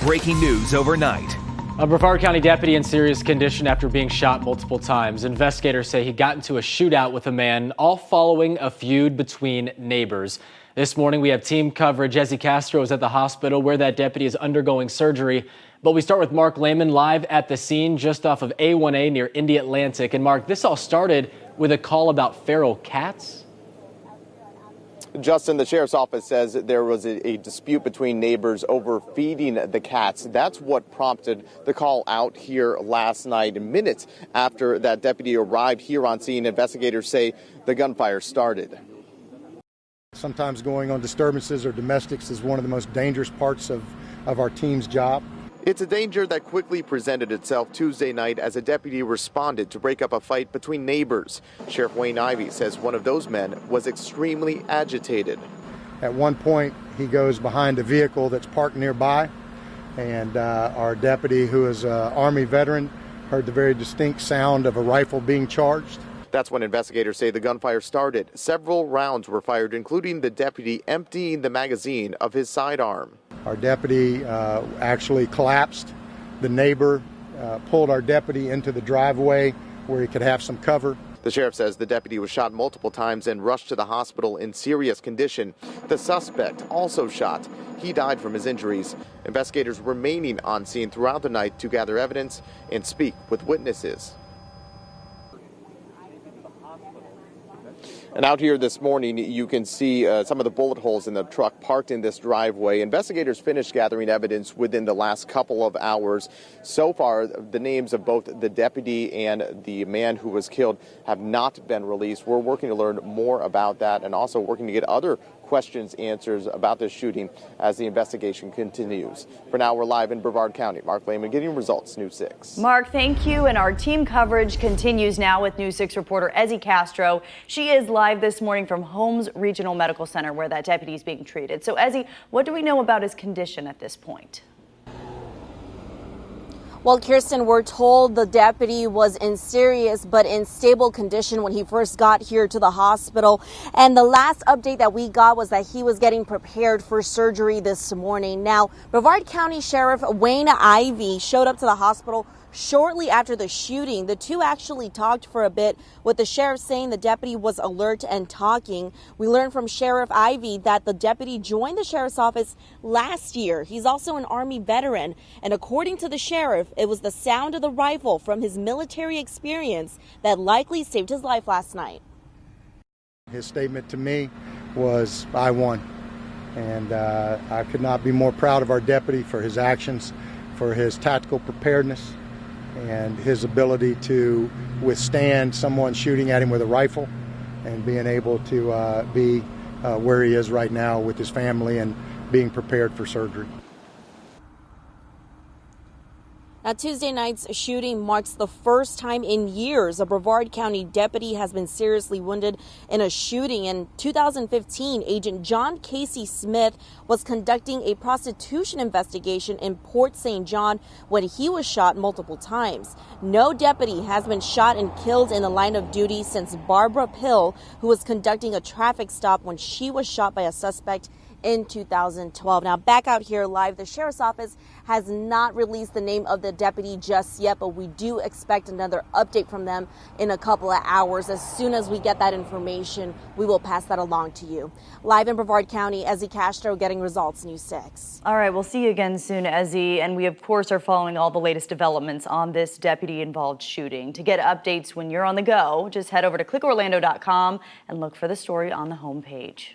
breaking news overnight. A Brevard County deputy in serious condition after being shot multiple times. Investigators say he got into a shootout with a man, all following a feud between neighbors. This morning we have team coverage. Ezzy Castro is at the hospital where that deputy is undergoing surgery. But we start with Mark Lehman live at the scene just off of A1A near Indy Atlantic. And Mark, this all started with a call about feral cats. Justin, the sheriff's office says there was a dispute between neighbors over feeding the cats. That's what prompted the call out here last night. Minutes after that deputy arrived here on scene, investigators say the gunfire started. Sometimes going on disturbances or domestics is one of the most dangerous parts of our team's job. It's a danger that quickly presented itself Tuesday night as a deputy responded to break up a fight between neighbors. Sheriff Wayne Ivey says one of those men was extremely agitated. At one point, he goes behind a vehicle that's parked nearby, and our deputy, who is an Army veteran, heard the very distinct sound of a rifle being charged. That's when investigators say the gunfire started. Several rounds were fired, including the deputy emptying the magazine of his sidearm. Our deputy actually collapsed. The neighbor pulled our deputy into the driveway where he could have some cover. The sheriff says the deputy was shot multiple times and rushed to the hospital in serious condition. The suspect also shot. He died from his injuries. Investigators remaining on scene throughout the night to gather evidence and speak with witnesses. And out here this morning, you can see some of the bullet holes in the truck parked in this driveway. Investigators finished gathering evidence within the last couple of hours. So far, the names of both the deputy and the man who was killed have not been released. We're working to learn more about that and also working to get other questions answers about this shooting as the investigation continues. For now, we're live in Brevard County. Mark Lehman getting results, News 6. Mark, thank you. And our team coverage continues now with News 6 reporter Ezzy Castro. She is live this morning from Holmes Regional Medical Center where that deputy is being treated. So, Ezzy, what do we know about his condition at this point? Well, Kirsten, we're told the deputy was in serious but in stable condition when he first got here to the hospital. And the last update that we got was that he was getting prepared for surgery this morning. Now, Brevard County Sheriff Wayne Ivey showed up to the hospital shortly after the shooting. The two actually talked for a bit, with the sheriff saying the deputy was alert and talking. We learned from Sheriff Ivey that the deputy joined the sheriff's office last year. He's also an Army veteran, and according to the sheriff, it was the sound of the rifle from his military experience that likely saved his life last night. His statement to me was, "I won." And I could not be more proud of our deputy for his actions, for his tactical preparedness, and his ability to withstand someone shooting at him with a rifle and being able to be where he is right now with his family and being prepared for surgery. Now, Tuesday night's shooting marks the first time in years a Brevard County deputy has been seriously wounded in a shooting. In 2015, Agent John Casey Smith was conducting a prostitution investigation in Port St. John when he was shot multiple times. No deputy has been shot and killed in the line of duty since Barbara Pill, who was conducting a traffic stop when she was shot by a suspect in 2012. Now, back out here live, the sheriff's office has not released the name of the deputy just yet, but we do expect another update from them in a couple of hours. As soon as we get that information, we will pass that along to you. Live in Brevard County, Ezzy Castro getting results, News 6. All right, we'll see you again soon, Ezzy. And we, of course, are following all the latest developments on this deputy-involved shooting. To get updates when you're on the go, just head over to clickorlando.com and look for the story on the homepage.